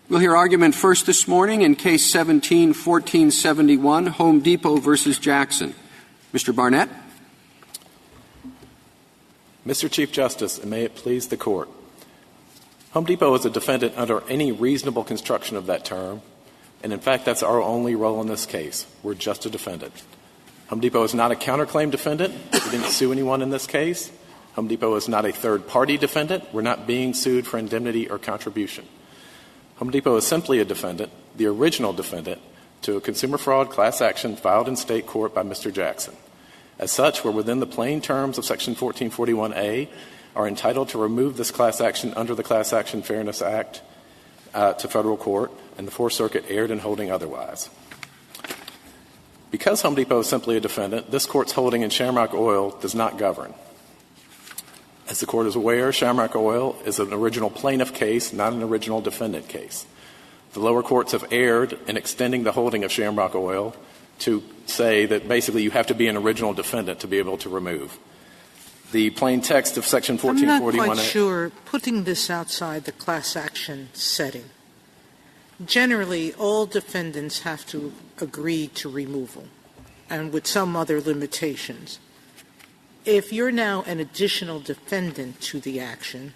We'll hear argument first this morning in Case 17-1471, Home Depot versus Jackson. Mr. Barnett. Mr. Chief Justice, and may it please the Court, Home Depot is a defendant under any reasonable construction of that term, and in fact that's our only role in this case. We're just a defendant. Home Depot is not a counterclaim defendant. We didn't sue anyone in this case. Home Depot is not a third-party defendant. We're not being sued for indemnity or contribution. Home Depot is simply a defendant, the original defendant, to a consumer fraud class action filed in state court by Mr. Jackson. As such, we're within the plain terms of Section 1441A, are entitled to remove this class action under the Class Action Fairness Act to federal court, and the Fourth Circuit erred in holding otherwise. Because Home Depot is simply a defendant, this Court's holding in Shamrock Oil does not govern. As the Court is aware, Shamrock Oil is an original plaintiff case, not an original defendant case. The lower courts have erred in extending the holding of Shamrock Oil to say that basically you have to be an original defendant to be able to remove. The plain text of Section 1441A... I'm not quite sure, putting this outside the class action setting, generally all defendants have to agree to removal, and with some other limitations. If you're now an additional defendant to the action,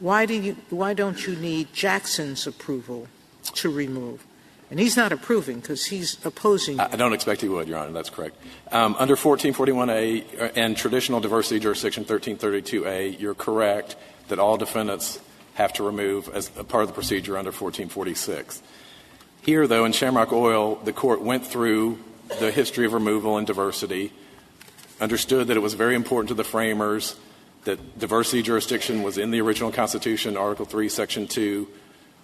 why don't you need Jackson's approval to remove? And he's not approving because he's opposing. I don't expect he would, Your Honor. That's correct. Under 1441A and traditional diversity jurisdiction 1332A, you're correct that all defendants have to remove as a part of the procedure under 1446. Here, though, in Shamrock Oil, the Court went through the history of removal and diversity, understood that it was very important to the framers that diversity jurisdiction was in the original Constitution, Article 3, Section 2.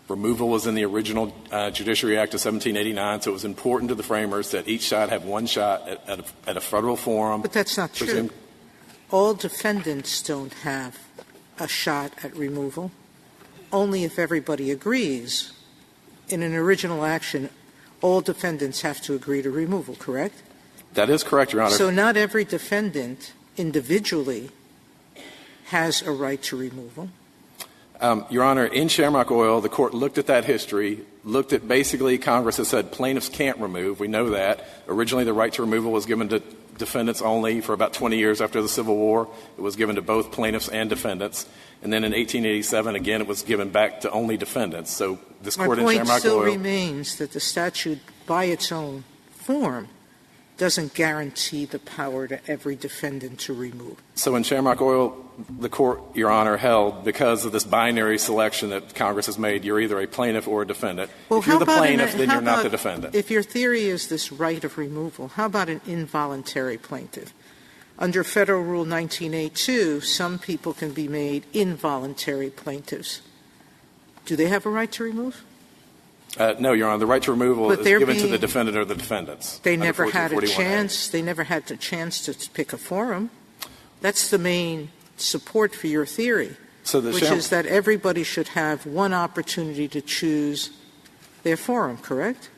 Removal was in the original Judiciary Act of 1789, so it was important to the framers that each side have one shot at a federal forum. But that's not true. All defendants don't have a shot at removal, only if everybody agrees. In an original action, all defendants have to agree to removal, correct? That is correct, Your Honor. So not every defendant individually has a right to removal. Your Honor, in Shamrock Oil, the Court looked at that history, looked at basically Congress has said plaintiffs can't remove. We know that. Originally, the right to removal was given to defendants only for about 20 years after the Civil War. It was given to both plaintiffs and defendants. And then in 1887, again, it was given back to only defendants. So this Court in Shamrock Oil... My point still remains that the statute, by its own form, doesn't guarantee the power to every defendant to remove. So in Shamrock Oil, the Court, Your Honor, held because of this binary selection that Congress has made, you're either a plaintiff or a defendant. Well, if you're the plaintiff, then you're not the defendant. If your theory is this right of removal, how about an involuntary plaintiff? Under Federal Rule 19A2, some people can be made involuntary plaintiffs. Do they have a right to remove? No, Your Honor. The right to removal is given to the defendant or the defendants. They never had a chance. They never had the chance to pick a forum. That's the main support for your theory, which is that everybody should have one opportunity to choose their forum, correct?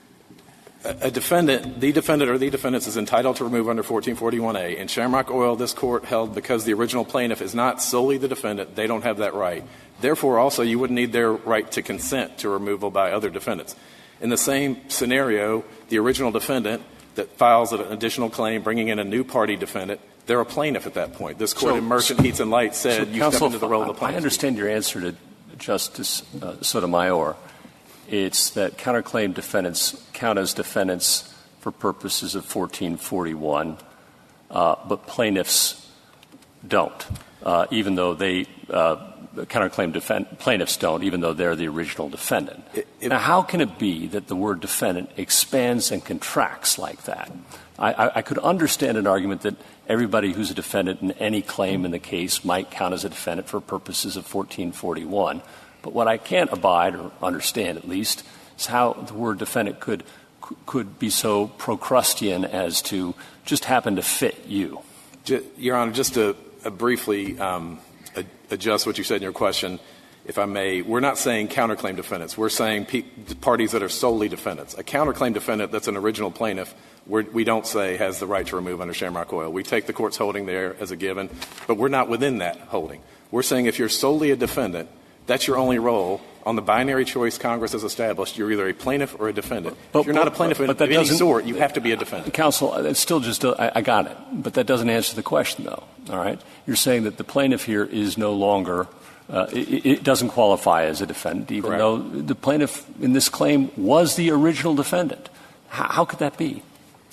The defendant or the defendants is entitled to remove under 1441A. In Shamrock Oil, this Court held because the original plaintiff is not solely the defendant, they don't have that right. Therefore, also, you wouldn't need their right to consent to removal by other defendants. In the same scenario, the original defendant that files an additional claim bringing in a new party defendant, they're a plaintiff at that point. This Court in Merchant Heats and Light said you step into the role of the plaintiff. I understand your answer to Justice Sotomayor. It's that counterclaim defendants count as defendants for purposes of 1441, but plaintiffs don't, even though they counterclaim plaintiffs don't, even though they're the original defendant. Now, how can it be that the word defendant expands and contracts like that? I could understand an argument that everybody who's a defendant in any claim in the case might count as a defendant for purposes of 1441. But what I can't abide or understand, at least, is how the word defendant could be so Procrustean as to just happen to fit you. Your Honor, just to briefly adjust what you said in your question, if I may, we're not saying counterclaim defendants. We're saying parties that are solely defendants. A counterclaim defendant that's an original plaintiff, we don't say has the right to remove under Shamrock Oil. We take the Court's holding there as a given, but we're not within that holding. We're saying if you're solely a defendant, that's your only role On the binary choice Congress has established, you're either a plaintiff or a defendant. If you're not a plaintiff of any sort, you have to be a defendant. Counsel, it's still just I got it. But that doesn't answer the question, though. All right? You're saying that the plaintiff here is no longer it doesn't qualify as a defendant, even Correct. though the plaintiff in this claim was the original defendant. How could that be?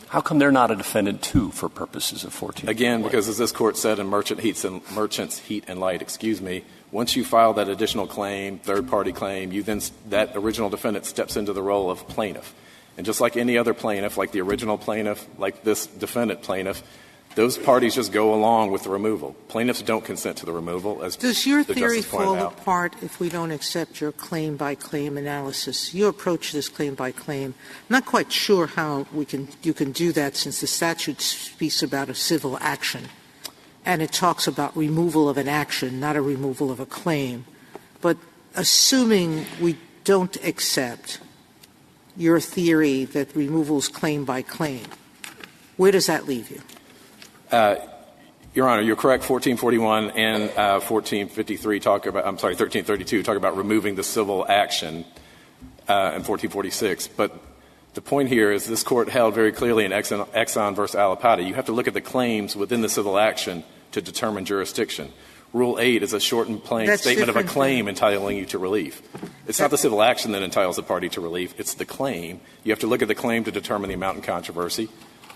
How come they're not a defendant, too, for purposes of 14? Again, because as this Court said in Merchants Heat and Light, once you file that additional claim, third-party claim, that original defendant steps into the role of plaintiff. And just like any other plaintiff, like the original plaintiff, like this defendant plaintiff, those parties just go along with the removal. Plaintiffs don't consent to the removal, as Does your the theory Justice pointed fall out. apart if we don't accept your claim-by-claim analysis? You approach this claim-by-claim. I'm not quite sure how you can do that, since the statute speaks about a civil action, and it talks about removal of an action, not a removal of a claim. But assuming we don't accept your theory that removal's claim-by-claim, where does that leave you? Your Honor, you're correct. 1441 and 1453 1332 talk about removing the civil action, and 1446. But the point here is this Court held very clearly in Exxon versus Alipati, you have to look at the claims within the civil action to determine jurisdiction. Rule 8 is a short and plain statement of a claim entitling you to relief. It's not the civil action that entitles the party to relief. It's the claim. You have to look at the claim to determine the amount in controversy.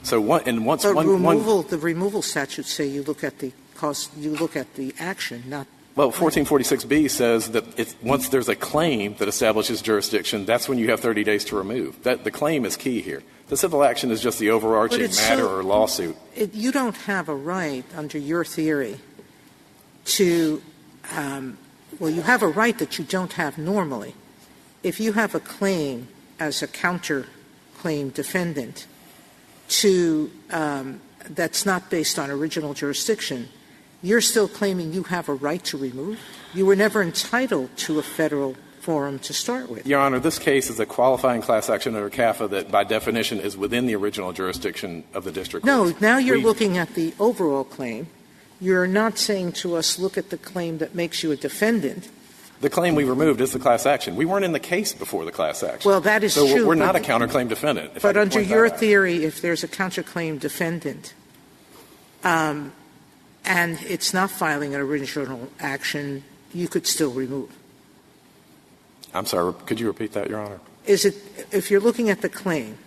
So the removal statutes say you look at the action, not. Well, 1446B says that once there's a claim that establishes jurisdiction, that's when you have 30 days to remove. The claim is key here. The civil action is just the overarching matter or lawsuit. You don't have a right under your theory to you have a right that you don't have normally. If you have a claim as a counterclaim defendant that's not based on original jurisdiction, you're still claiming you have a right to remove? You were never entitled to a federal forum to start with. Your Honor, this case is a qualifying class action under CAFA that by definition is within the original jurisdiction of the district court. No, now you're looking at the overall claim. You're not saying to us, look at the claim that makes you a defendant. The claim we removed is the class action. We weren't in the case before the class action. Well, that is so true. So we're not a counterclaim defendant. But under your theory, if there's a counterclaim defendant and it's not filing an original action, you could still remove. I'm sorry. Could you repeat that, Your Honor? If you're looking at the claim,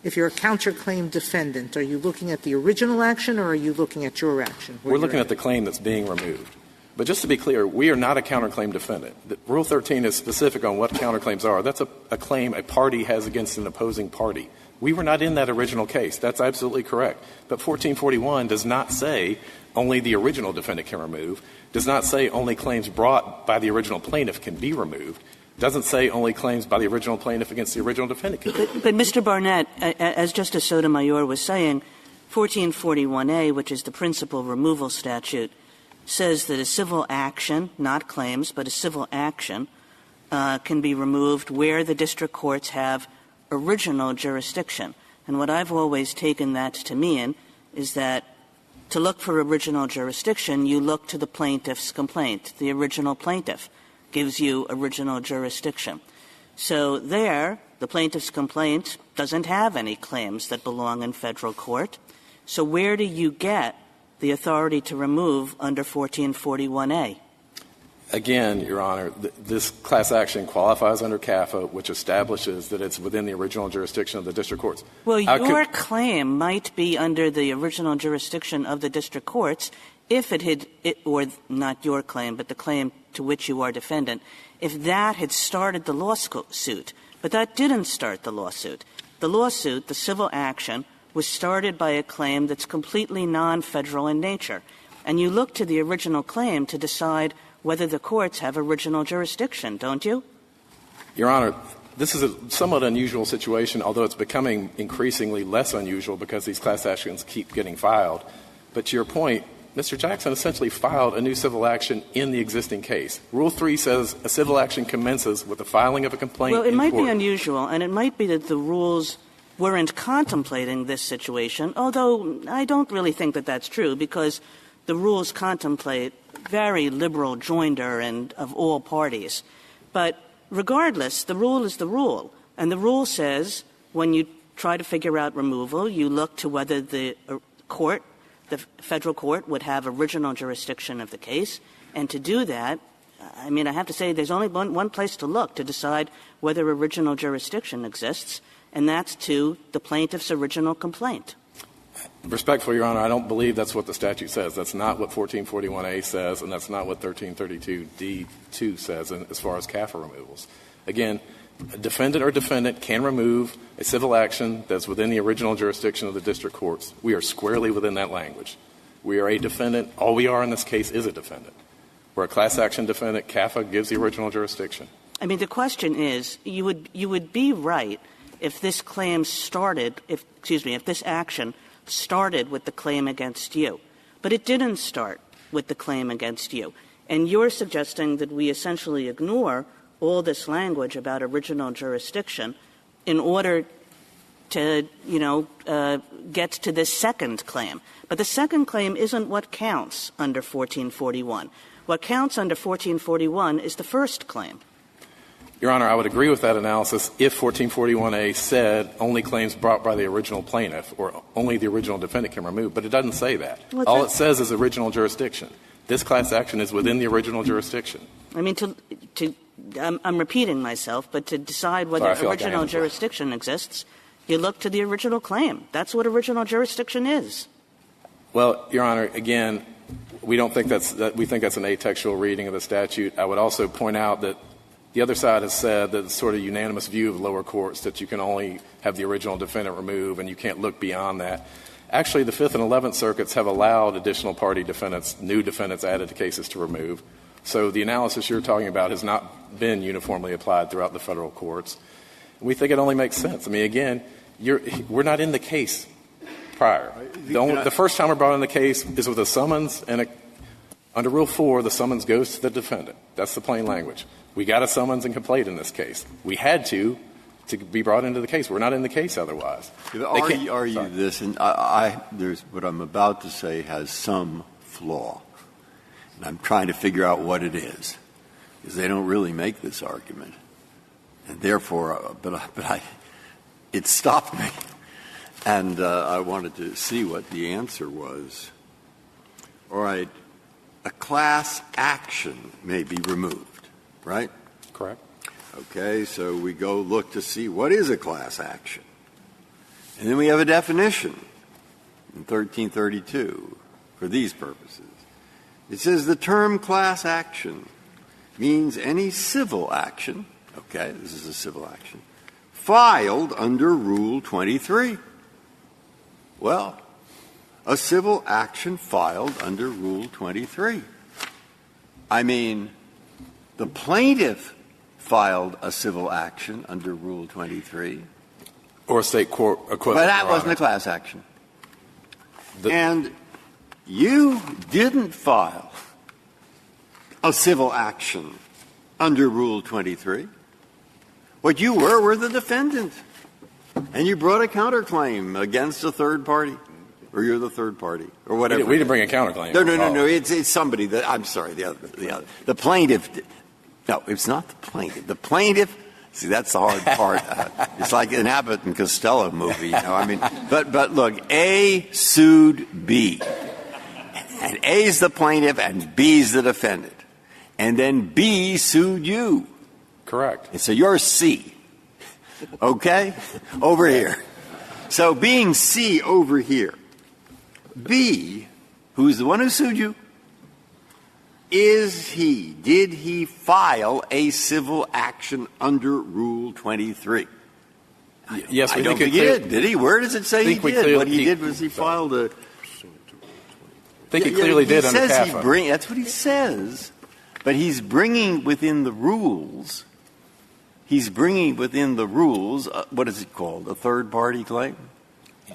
if you're a counterclaim defendant, are you looking at the original action or are you looking at your action? We're looking at the claim that's being removed. But just to be clear, we are not a counterclaim defendant. Rule 13 is specific on what counterclaims are. That's a claim a party has against an opposing party. We were not in that original case. That's absolutely correct. But 1441 does not say only the original defendant can remove, does not say only claims brought by the original plaintiff can be removed, doesn't say only claims by the original plaintiff against the original defendant can be removed. But Mr. Barnett, as Justice Sotomayor was saying, 1441A, which is the principal removal statute, says that a civil action, not claims, but a civil action, can be removed where the district courts have original jurisdiction. And what I've always taken that to mean is that to look for original jurisdiction, you look to the plaintiff's complaint. The original plaintiff gives you original jurisdiction. So there, the plaintiff's complaint doesn't have any claims that belong in federal court. So where do you get the authority to remove under 1441A? Again, Your Honor, this class action qualifies under CAFA, which establishes that it's within the original jurisdiction of the district courts. Well, your claim might be under the original jurisdiction of the district courts if or not your claim, but the claim to which you are defendant, if that had started the lawsuit. But that didn't start the lawsuit. The lawsuit, the civil action, was started by a claim that's completely non-federal in nature. And you look to the original claim to decide whether the courts have original jurisdiction, don't you? Your Honor, this is a somewhat unusual situation, although it's becoming increasingly less unusual because these class actions keep getting filed. But to your point, Mr. Jackson essentially filed a new civil action in the existing case. Rule 3 says a civil action commences with the filing of a complaint in court. Well, it might be unusual, and it might be that the rules weren't contemplating this situation, although I don't really think that that's true because the rules contemplate very liberal joinder and of all parties. But regardless, the rule is the rule. And the rule says when you try to figure out removal, you look to whether the court, the federal court, would have original jurisdiction of the case. And to do that, I mean, I have to say there's only one place to look to decide whether original jurisdiction exists, and that's to the plaintiff's original complaint. Respectfully, Your Honor, I don't believe that's what the statute says. That's not what 1441A says, and that's not what 1332D2 says as far as CAFA removals. Again, a defendant or defendant can remove a civil action that's within the original jurisdiction of the district courts. We are squarely within that language. We are a defendant. All we are in this case is a defendant. We're a class action defendant. CAFA gives the original jurisdiction. I mean, the question is, you would be right if this claim started, if this action started with the claim against you. But it didn't start with the claim against you. And you're suggesting that we essentially ignore all this language about original jurisdiction in order to, get to this second claim. But the second claim isn't what counts under 1441. What counts under 1441 is the first claim. Your Honor, I would agree with that analysis if 1441A said only claims brought by the original plaintiff or only the original defendant can remove, but it doesn't say that. All it says is original jurisdiction. This class action is within the original jurisdiction. I mean, I'm repeating myself, but to decide whether original jurisdiction exists, you look to the original claim. That's what original jurisdiction is. Well, Your Honor, again, we don't think we think that's an atextual reading of the statute. I would also point out that the other side has said that it's sort of unanimous view of lower courts that you can only have the original defendant remove and you can't look beyond that. Actually, the 5th and 11th circuits have allowed additional party defendants, new defendants added to cases to remove. So the analysis you're talking about has not been uniformly applied throughout the federal courts. We think it only makes sense. I mean, again, we're not in the case prior. The first time we're brought in the case is with a summons, and under Rule 4, the summons goes to the defendant. That's the plain language. We got a summons and complaint in this case. We had to be brought into the case. We're not in the case otherwise. Argue this, and there's what I'm about to say has some flaw. And I'm trying to figure out what it is, because they don't really make this argument. And therefore, it stopped me. And I wanted to see what the answer was. All right. A class action may be removed, right? Correct. Okay, so we go look to see what is a class action. And then we have a definition in 1332 for these purposes. It says the term class action means any civil action, okay, this is a civil action, filed under Rule 23. Well, a civil action filed under Rule 23. I mean, the plaintiff filed a civil action under Rule 23. Or a state court equivalent. But that wasn't a class action. And you didn't file a civil action under Rule 23. What you were the defendant. And you brought a counterclaim against a third party. Or you're the third party, or whatever. We didn't bring a counterclaim. No. It's somebody that, I'm sorry, the other. The plaintiff, no, it's not the plaintiff. The plaintiff, see, that's the hard part. It's like an Abbott and Costello movie, I mean, but look, A sued B. And A's the plaintiff and B's the defendant. And then B sued you. Correct. And so you're C. Okay? Over here. So being C over here, B, who's the one who sued you, did he file a civil action under Rule 23? Yes, I don't think he did. Did he? Where does it say he did? What he did was he filed a... I think he clearly did under CAFA. That's what he says. But he's bringing within the rules, what is it called, a third-party claim?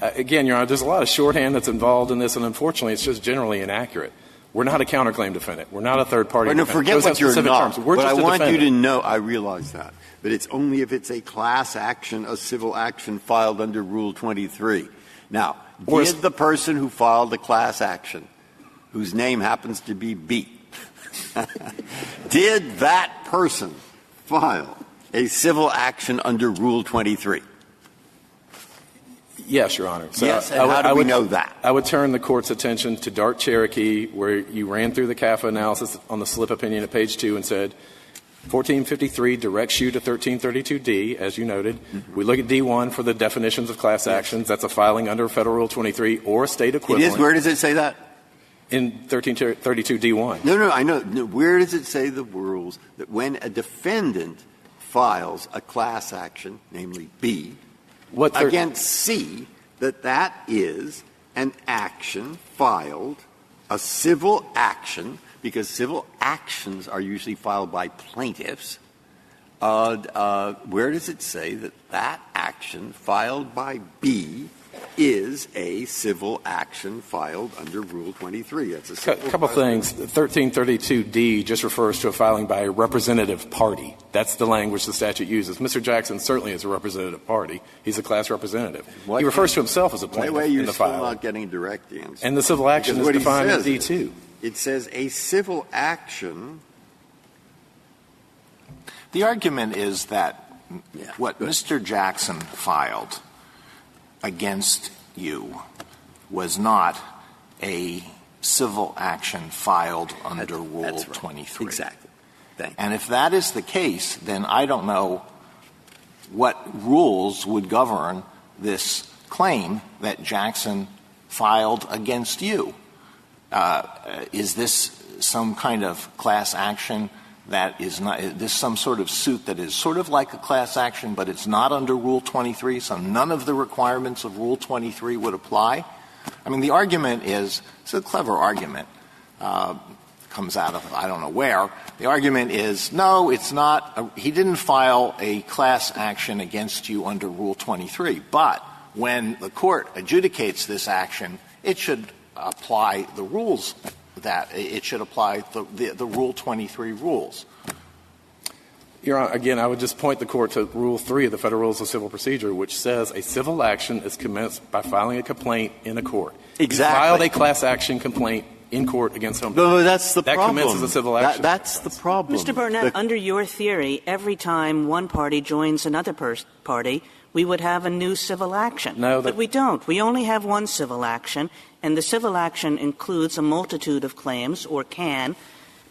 Again, Your Honor, there's a lot of shorthand that's involved in this, and unfortunately it's just generally inaccurate. We're not a counterclaim defendant. We're not a third-party defendant. Forget what you're not. We're but just I want defendant. you to know, I realize that, but it's only if it's a class action, a civil action filed under Rule 23. Now, did the person who filed the class action, whose name happens to be B, did that person file a civil action under Rule 23? Yes, Your Honor. So yes, and how do we know that? I would turn the Court's attention to Dart Cherokee, where you ran through the CAFA analysis on the slip opinion at page 2 and said 1453 directs you to 1332D, as you noted. Mm-hmm. We look at D1 for the definitions of class actions. That's a filing under Federal Rule 23 or a state equivalent. It is? Where does it say that? In 1332D1. No, I know. No, where does it say the rules that when a defendant files a class action, namely B, against C, that is an action filed, a civil action, because civil actions are usually filed by plaintiffs. Where does it say that action filed by B is a civil action filed under Rule 23? That's a civil couple things. 1332D just refers to a filing by a representative party. That's the language the statute uses. Mr. Jackson certainly is a representative party. He's a class representative. He refers to himself as a plaintiff in the filing. You're not getting direct answer. And the civil action is defined in D2. It says a civil action. The argument is that what Mr. Jackson filed against you was not a civil action filed under Rule 23. Exactly. And if that is the case, then I don't know what rules would govern this claim that Jackson filed against you. Is this some kind of class action that is not – is this some sort of suit that is sort of like a class action, but it's not under Rule 23, so none of the requirements of Rule 23 would apply? I mean, the argument is – it's a clever argument. Comes out of I don't know where. The argument is, no, it's not – he didn't file a class action against you under Rule 23, but when the Court adjudicates this action, it should apply the rules that – it should apply the Rule 23 rules. Your Honor, again, I would just point the Court to Rule 3 of the Federal Rules of Civil Procedure, which says a civil action is commenced by filing a complaint in a court. Exactly. You filed a class action complaint in court against Home Depot. No, that's the problem. That commences a civil action. That's the problem. Mr. Burnett, under your theory, every time one party joins another party, we would have a new civil action. No, but we don't. We only have one civil action, and the civil action includes a multitude of claims, or can,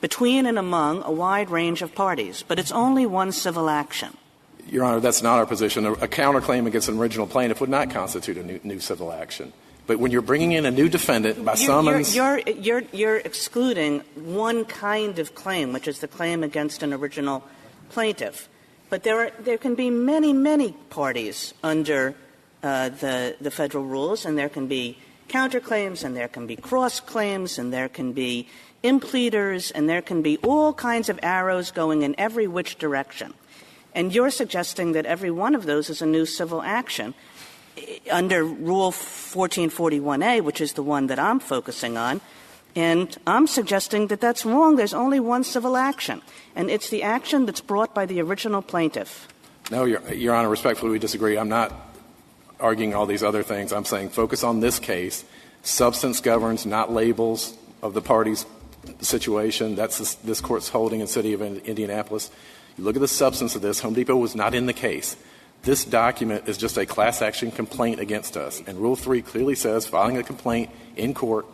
between and among a wide range of parties. But it's only one civil action. Your Honor, that's not our position. A counterclaim against an original plaintiff would not constitute a new civil action. But when you're bringing in a new defendant by summons — You're excluding one kind of claim, which is the claim against an original plaintiff. But there can be many, many parties under the Federal rules, and there can be counterclaims, and there can be cross-claims, and there can be impleaders, and there can be all kinds of arrows going in every which direction. And you're suggesting that every one of those is a new civil action. Under Rule 1441A, which is the one that I'm focusing on, and I'm suggesting that that's wrong. There's only one civil action, and it's the action that's brought by the original plaintiff. No, Your Honor, respectfully, we disagree. I'm not arguing all these other things. I'm saying focus on this case. Substance governs, not labels of the party's situation. That's this Court's holding in the city of Indianapolis. You look at the substance of this. Home Depot was not in the case. This document is just a class action complaint against us. And Rule 3 clearly says filing a complaint in court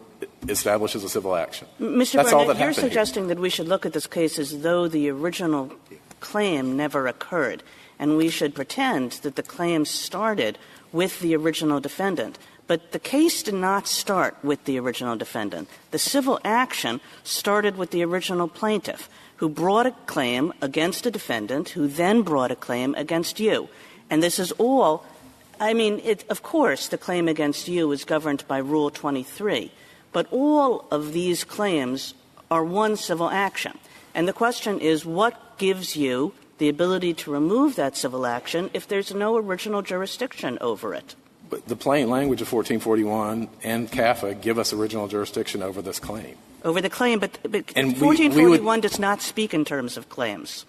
establishes a civil action. Mr. That's all that Burnett, you're happened suggesting here. that we should look at this case as though the original claim never occurred, and we should pretend that the claim started with the original defendant. But the case did not start with the original defendant. The civil action started with the original plaintiff, who brought a claim against a defendant, who then brought a claim against you. And this is all – I mean, of course, the claim against you is governed by Rule 23, but all of these claims are one civil action. And the question is, what gives you the ability to remove that civil action if there's no original jurisdiction over it? But the plain language of 1441 and CAFA give us original jurisdiction over this claim. Over the claim, but and 1441 does not speak in terms of claims.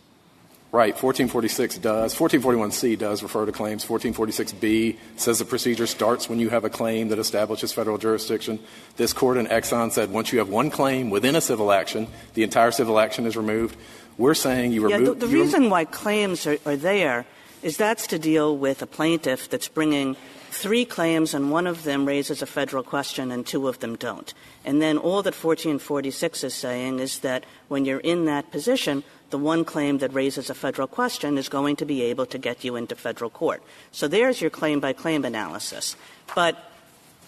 Right. 1446 does. 1441C does refer to claims. 1446B says the procedure starts when you have a claim that establishes federal jurisdiction. This Court in Exxon said once you have one claim within a civil action, the entire civil action is removed. We're saying you remove. The reason why claims are there is that's to deal with a plaintiff that's bringing 3 claims and one of them raises a federal question and 2 of them don't. And then all that 1446 is saying is that when you're in that position, the one claim that raises a federal question is going to be able to get you into federal court. So there's your claim-by-claim analysis. But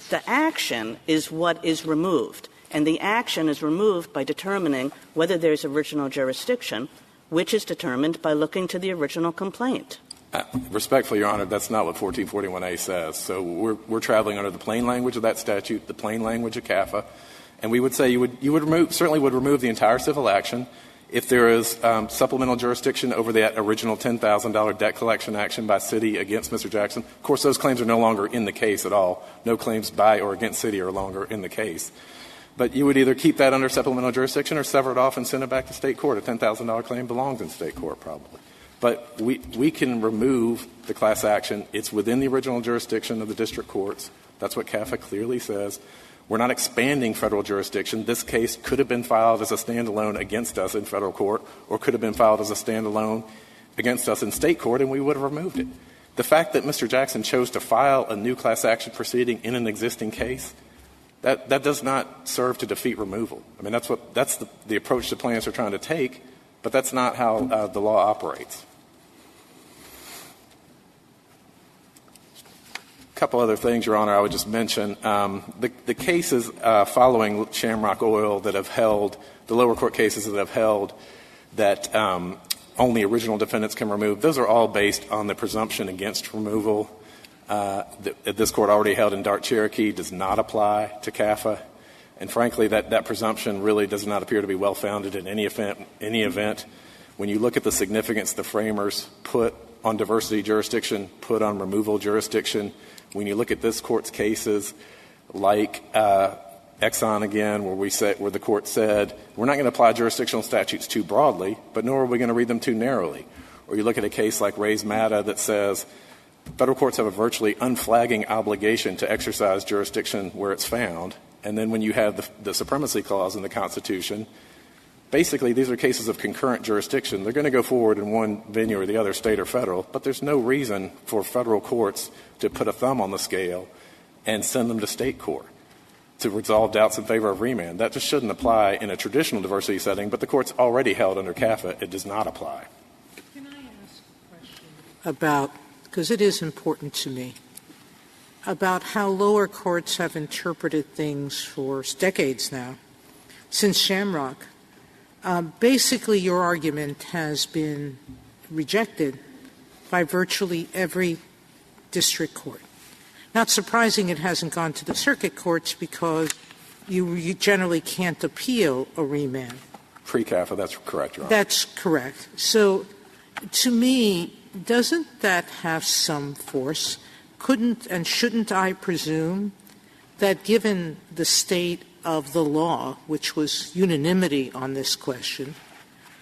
the action is what is removed, and the action is removed by determining whether there's original jurisdiction, which is determined by looking to the original complaint. Respectfully, Your Honor, that's not what 1441A says. So we're traveling under the plain language of that statute, the plain language of CAFA, and we would say you would certainly remove the entire civil action if there is supplemental jurisdiction over that original $10,000 debt collection action by Citi against Mr. Jackson. Of course, those claims are no longer in the case at all. No claims by or against Citi are longer in the case. But you would either keep that under supplemental jurisdiction or sever it off and send it back to state court. A $10,000 claim belongs in state court probably. But we can remove the class action. It's within the original jurisdiction of the district courts. That's what CAFA clearly says. We're not expanding federal jurisdiction. This case could have been filed as a standalone against us in federal court or could have been filed as a standalone against us in state court, and we would have removed it. The fact that Mr. Jackson chose to file a new class action proceeding in an existing case, that does not serve to defeat removal. I mean, that's the approach the plaintiffs are trying to take, but that's not how the law operates. A couple other things, Your Honor, I would just mention. The cases following Shamrock Oil that have held, the lower court cases that have held that only original defendants can remove, those are all based on the presumption against removal. This court already held in Dart Cherokee does not apply to CAFA. And frankly, that presumption really does not appear to be well-founded in any event. When you look at the significance the framers put on diversity jurisdiction, put on removal jurisdiction, when you look at this court's cases like Exxon again, where the court said, we're not going to apply jurisdictional statutes too broadly, but nor are we going to read them too narrowly. Or you look at a case like Reyes Matta that says federal courts have a virtually unflagging obligation to exercise jurisdiction where it's found. And then when you have the supremacy clause in the Constitution, basically these are cases of concurrent jurisdiction. They're going to go forward in one venue or the other, state or federal, but there's no reason for federal courts to put a thumb on the scale and send them to state court to resolve doubts in favor of remand. That just shouldn't apply in a traditional diversity setting, but the court's already held under CAFA. It does not apply. Can I ask a question about, because it is important to me, about how lower courts have interpreted things for decades now, since Shamrock? Basically, your argument has been rejected by virtually every district court. Not surprising it hasn't gone to the circuit courts because you generally can't appeal a remand. Pre-CAFA, that's correct, Your Honor. That's correct. So, to me, doesn't that have some force? Couldn't and shouldn't I presume that given the state of the law, which was unanimity on this question,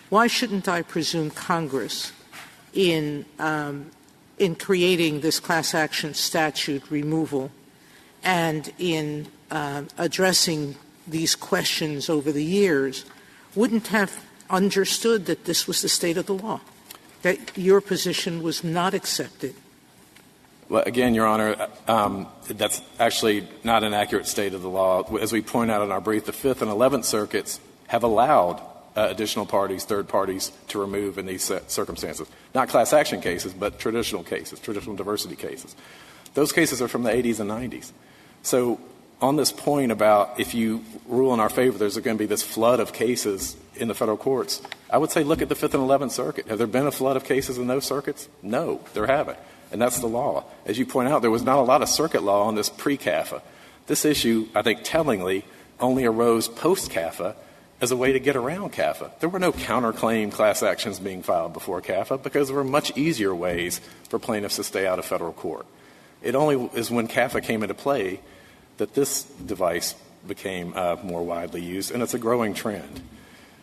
why shouldn't I presume Congress in creating this class action statute removal and in addressing these questions over the years wouldn't have understood that this was the state of the law, that your position was not accepted? Well, again, Your Honor, that's actually not an accurate state of the law. As we point out in our brief, the Fifth and 11th Circuits have allowed additional parties, third parties, to remove in these circumstances. Not class action cases, but traditional cases, traditional diversity cases. Those cases are from the 80s and 90s. So on this point about if you rule in our favor, there's going to be this flood of cases in the federal courts, I would say look at the Fifth and 11th Circuit. Have there been a flood of cases in those circuits? No, there haven't. And that's the law. As you point out, there was not a lot of circuit law on this pre-CAFA. This issue, I think tellingly, only arose post-CAFA as a way to get around CAFA. There were no counterclaim class actions being filed before CAFA because there were much easier ways for plaintiffs to stay out of federal court. It only is when CAFA came into play that this device became more widely used, and it's a growing trend.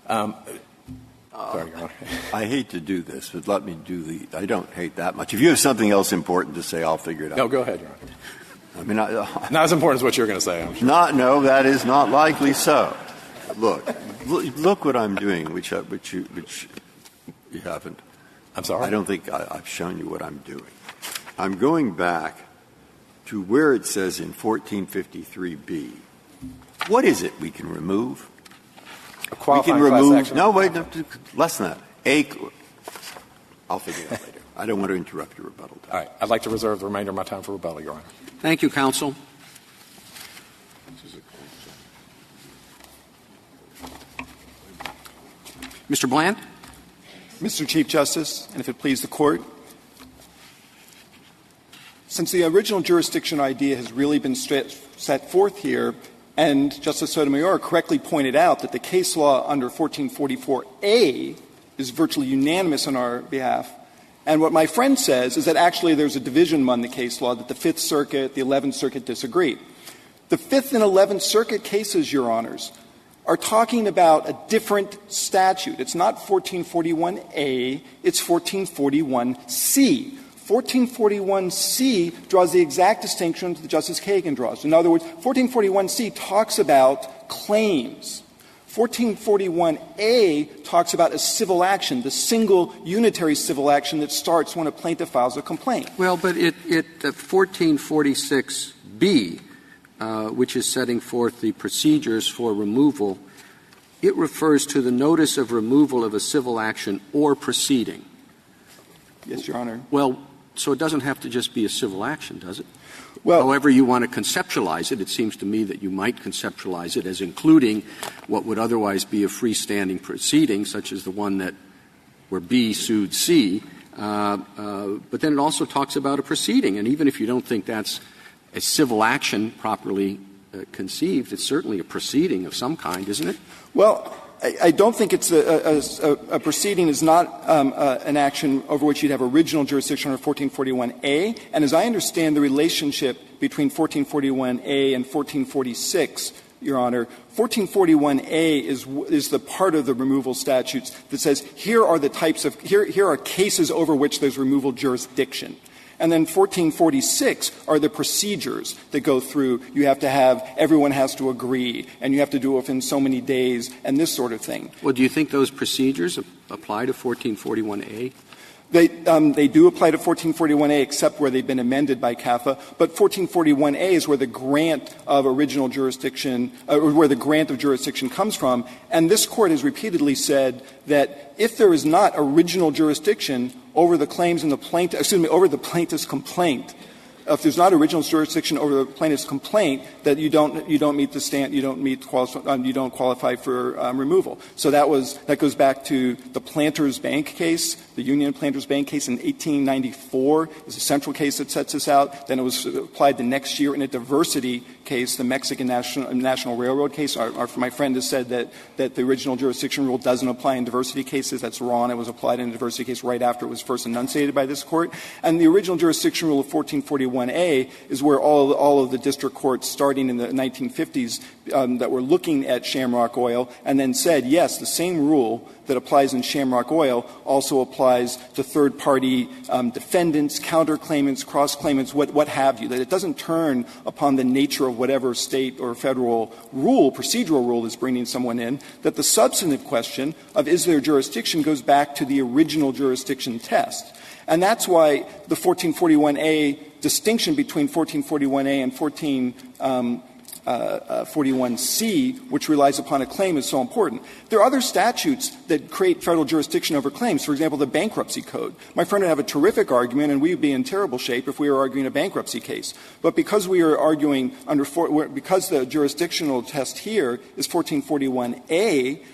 Sorry, Your Honor. I hate to do this, but let me do I don't hate that much. If you have something else important to say, I'll figure it out. No, go ahead, Your Honor. I mean, not as important as what you're going to say, I'm sure. No, that is not likely so. Look what I'm doing, which You haven't. I'm sorry? I don't think I've shown you what I'm doing. I'm going back to where it says in 1453B, what is it we can remove? A qualifying we can remove. class action. No, wait, no, less than that. I'll figure it out later. I don't want to interrupt your rebuttal time. All right. I'd like to reserve the remainder of my time for rebuttal, Your Honor. Thank you, counsel. Mr. Bland? Mr. Chief Justice, and if it please the Court, since the original jurisdiction idea has really been set forth here, and Justice Sotomayor correctly pointed out that the case law under 1444A is virtually unanimous on our behalf, and what my friend says is that actually there's a division among the case law, that the Fifth Circuit, the 11th Circuit disagree. The Fifth and 11th Circuit cases, Your Honors, are talking about a different statute. It's not 1441A, it's 1441C. 1441C draws the exact distinction that Justice Kagan draws. In other words, 1441C talks about claims. 1441A talks about a civil action, the single unitary civil action that starts when a plaintiff files a complaint. Well, but 1446B, which is setting forth the procedures for removal, it refers to the notice of removal of a civil action or proceeding. Yes, Your Honor. Well, so it doesn't have to just be a civil action, does it? Well, however you want to conceptualize it, it seems to me that you might conceptualize it as including what would otherwise be a freestanding proceeding, such as the one where B sued C. But then it also talks about a proceeding. And even if you don't think that's a civil action properly conceived, it's certainly a proceeding of some kind, isn't it? Well, I don't think it's a proceeding is not an action over which you'd have original jurisdiction under 1441A. And as I understand the relationship between 1441A and 1446, Your Honor, 1441A is the part of the removal statutes that says here are the types of here are cases over which there's removal jurisdiction. And then 1446 are the procedures that go through. You have to have everyone has to agree, and you have to do it within so many days, and this sort of thing. Well, do you think those procedures apply to 1441A? They do apply to 1441A, except where they've been amended by CAFA. But 1441A is where the grant of original jurisdiction, or where the grant of jurisdiction comes from. And this Court has repeatedly said that if there is not original jurisdiction over the claims in the over the plaintiff's complaint, if there's not original jurisdiction over the plaintiff's complaint, that you don't meet the you don't qualify for removal. So that goes back to the Planters Bank case, the Union Planters Bank case in 1894 is a central case that sets this out. Then it was applied the next year in a diversity case, the Mexican National Railroad case. My friend has said that the original jurisdiction rule doesn't apply in diversity cases. That's wrong. It was applied in a diversity case right after it was first enunciated by this Court. And the original jurisdiction rule of 1441A is where all of the district courts starting in the 1950s that were looking at Shamrock Oil and then said, yes, the same rule that applies in Shamrock Oil also applies to third-party defendants, counterclaimants, cross-claimants, what have you, that it doesn't turn upon the nature of whatever state or federal rule, procedural rule is bringing someone in, that the substantive question of is there jurisdiction goes back to the original jurisdiction test. And that's why the 1441A distinction between 1441A and 1441C, which relies upon a claim, is so important. There are other statutes that create federal jurisdiction over claims. For example, the Bankruptcy Code. My friend would have a terrific argument, and we would be in terrible shape if we were arguing a bankruptcy case. But because we are arguing because the jurisdictional test here is 1441A,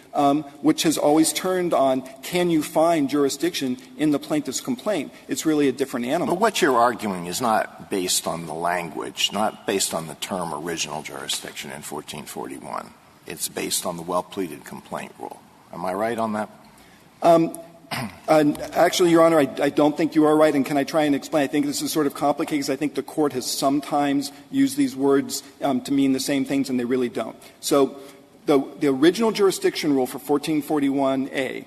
which has always turned on can you find jurisdiction in the plaintiff's complaint, it's really a different animal. But what you're arguing is not based on the language, not based on the term original jurisdiction in 1441. It's based on the well-pleaded complaint rule. Am I right on that? Actually, Your Honor, I don't think you are right, and can I try and explain? I think this is sort of complicated because I think the Court has sometimes used these words to mean the same things, and they really don't. So the original jurisdiction rule for 1441A,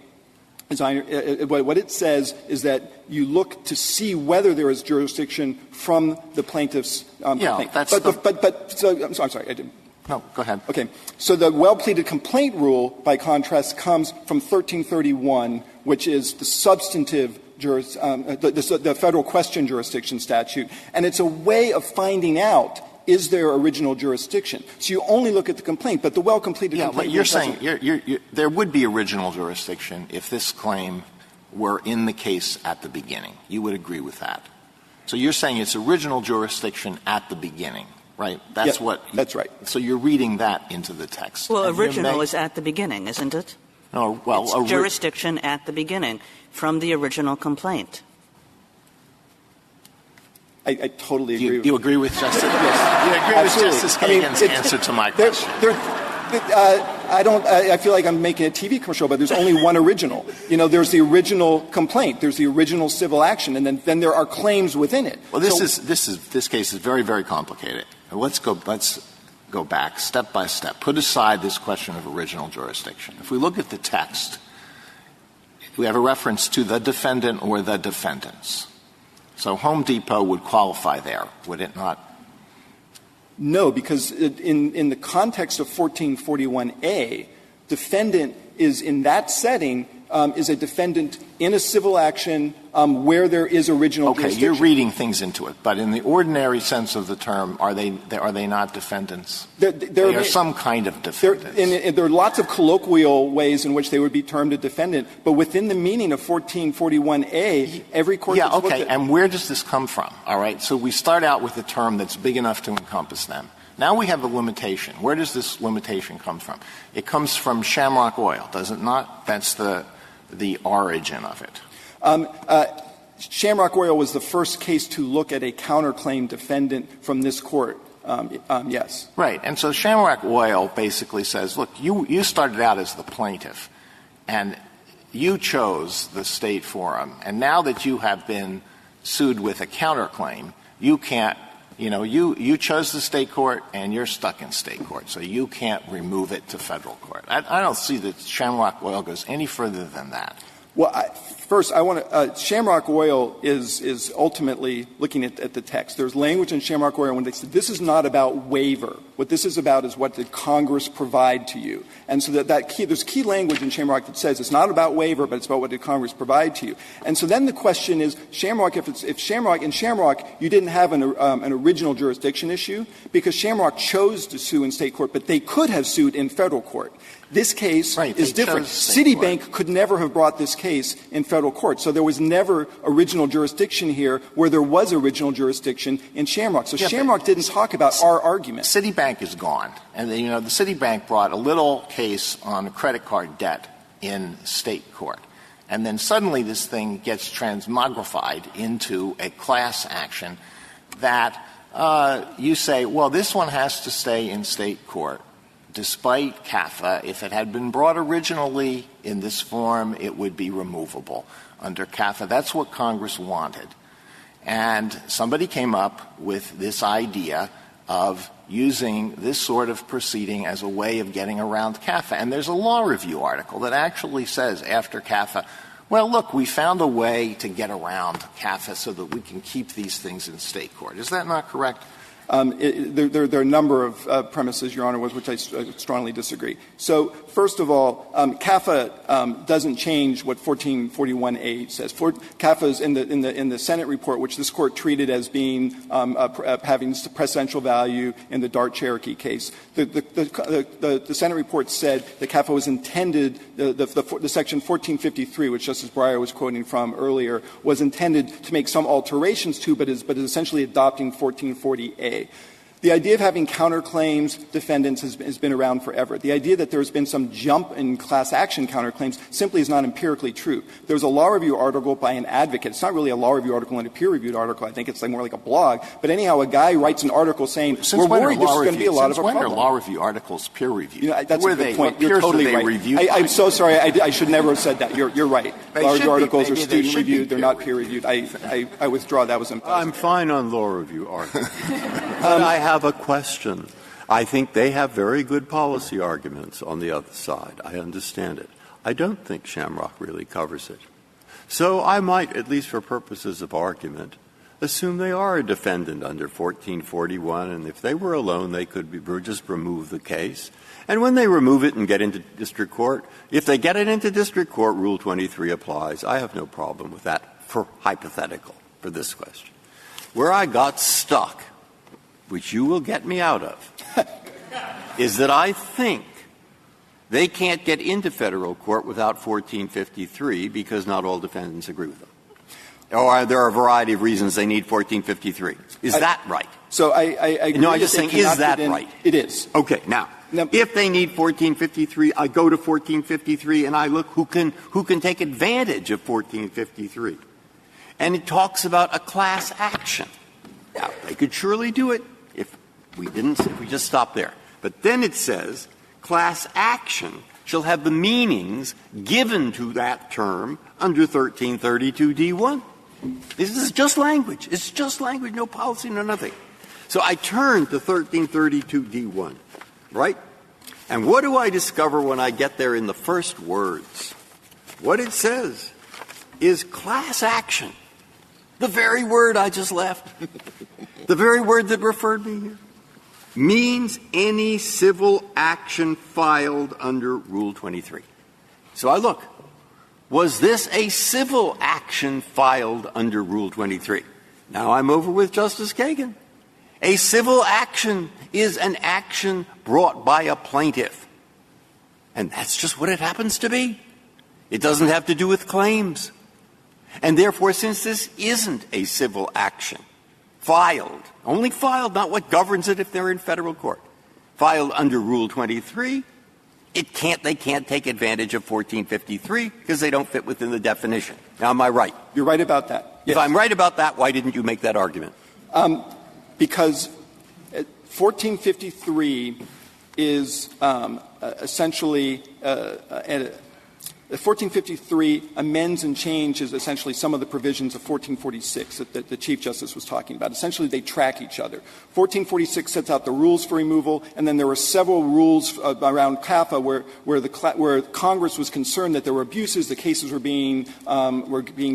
what it says is that you look to see whether there is jurisdiction from the plaintiff's complaint. That's I'm sorry. No, go ahead. Okay. So the well-pleaded complaint rule, by contrast, comes from 1331, which is the substantive the federal question jurisdiction statute. And it's a way of finding out, is there original jurisdiction? So you only look at the complaint, but the well-completed complaint. But you're saying there would be original jurisdiction if this claim were in the case at the beginning. You would agree with that. So you're saying it's original jurisdiction at the beginning, right? That's that's right. So you're reading that into the text. Well, original is at the beginning, isn't it? No, well, it's jurisdiction at the beginning from the original complaint. I totally agree. You agree with Justice? Yes. You agree Absolutely. with Justice Kagan's answer to my question? I feel like I'm making a TV commercial, but there's only one original. There's the original complaint, there's the original civil action, and then there are claims within it. Well, this case is very, very complicated. Let's go back step by step. Put aside this question of original jurisdiction. If we look at the text, we have a reference to the defendant or the defendants. So Home Depot would qualify there, would it not? No, because in the context of 1441A, defendant is in that setting is a defendant in a civil action where there is original jurisdiction. Okay, you're reading things into it, but in the ordinary sense of the term, are they not defendants? They are some kind of defendants. There are lots of colloquial ways in which they would be termed a defendant, but within the meaning of 1441A, every court has looked at. And where does this come from? All right, so we start out with a term that's big enough to encompass them. Now we have a limitation. Where does this limitation come from? It comes from Shamrock Oil, does it not? That's the origin of it. Shamrock Oil was the first case to look at a counterclaim defendant from this court. Yes. Right. And so Shamrock Oil basically says, look, you started out as the plaintiff, and you chose the state forum. And now that you have been sued with a counterclaim, you can't, you chose the state court and you're stuck in state court. So you can't remove it to federal court. I don't see that Shamrock Oil goes any further than that. Well, first, I want to Shamrock Oil is ultimately looking at the text. There's language in Shamrock Oil when they say this is not about waiver. What this is about is what did Congress provide to you. And so there's key language in Shamrock that says it's not about waiver, but it's about what did Congress provide to you. And so then the question is, Shamrock, if Shamrock, in Shamrock, you didn't have an original jurisdiction issue because Shamrock chose to sue in state court, but they could have sued in federal court. This case is different. Citibank could never have brought this case in federal court. So there was never original jurisdiction here where there was original jurisdiction in Shamrock. So Shamrock didn't talk about our argument. Citibank is gone. And, the Citibank brought a little case on credit card debt in state court. And then suddenly this thing gets transmogrified into a class action that you say, well, this one has to stay in state court. Despite CAFA, if it had been brought originally in this form, it would be removable under CAFA. That's what Congress wanted. And somebody came up with this idea of using this sort of proceeding as a way of getting around CAFA. And there's a law review article that actually says after CAFA, well, look, we found a way to get around CAFA so that we can keep these things in state court. Is that not correct? There are a number of premises, Your Honor, with which I strongly disagree. So, first of all, CAFA doesn't change what 1441A says. CAFA is in the Senate report, which this Court treated as being having precedential value in the Dart Cherokee case. The Senate report said that CAFA was intended, the section 1453, which Justice Breyer was quoting from earlier, was intended to make some alterations to, but is essentially adopting 1440A. The idea of having counterclaims defendants has been around forever. The idea that there's been some jump in class action counterclaims simply is not empirically true. There's a law review article by an advocate. It's not really a law review article and a peer-reviewed article. I think it's more like a blog. But anyhow, a guy writes an article saying, we're worried this is going to be a lot of a problem. Since when are law review articles peer-reviewed? That's a good point. You're totally right. I'm so sorry. I should never have said that. You're right. Law review articles are student-reviewed. They're not peer-reviewed. I withdraw. That was impossible. I'm fine on law review articles. But I have a question. I think they have very good policy arguments on the other side. I understand it. I don't think Shamrock really covers it. So I might, at least for purposes of argument, assume they are a defendant under 1441, and if they were alone, they could just remove the case. And when they remove it and get into district court, if they get it into district court, Rule 23 applies. I have no problem with that for hypothetical, for this question. Where I got stuck, which you will get me out of, is that I think they can't get into federal court without 1453 because not all defendants agree with them. Or there are a variety of reasons they need 1453. Is that right? So I agree. No, I'm just saying, is that right? It is. Okay. Now, if they need 1453, I go to 1453 and I look who can take advantage of 1453. And it talks about a class action. Now, they could surely do it if we just stop there. But then it says class action shall have the meanings given to that term under 1332d1. This is just language. It's just language, no policy, no nothing. So I turn to 1332d1, right? And what do I discover when I get there in the first words? What it says is class action. The very word I just left, the very word that referred me here, means any civil action filed under Rule 23. So I look. Was this a civil action filed under Rule 23? Now I'm over with Justice Kagan. A civil action is an action brought by a plaintiff. And that's just what it happens to be. It doesn't have to do with claims. And therefore, since this isn't a civil action, filed, only filed, not what governs it if they're in federal court, filed under Rule 23, they can't take advantage of 1453 because they don't fit within the definition. Now, am I right? You're right about that. Yes. If I'm right about that, why didn't you make that argument? Because 1453 is essentially 1453 amends and changes essentially some of the provisions of 1446 that the Chief Justice was talking about. Essentially, they track each other. 1446 sets out the rules for removal, and then there were several rules around CAFA where Congress was concerned that there were abuses, the cases were being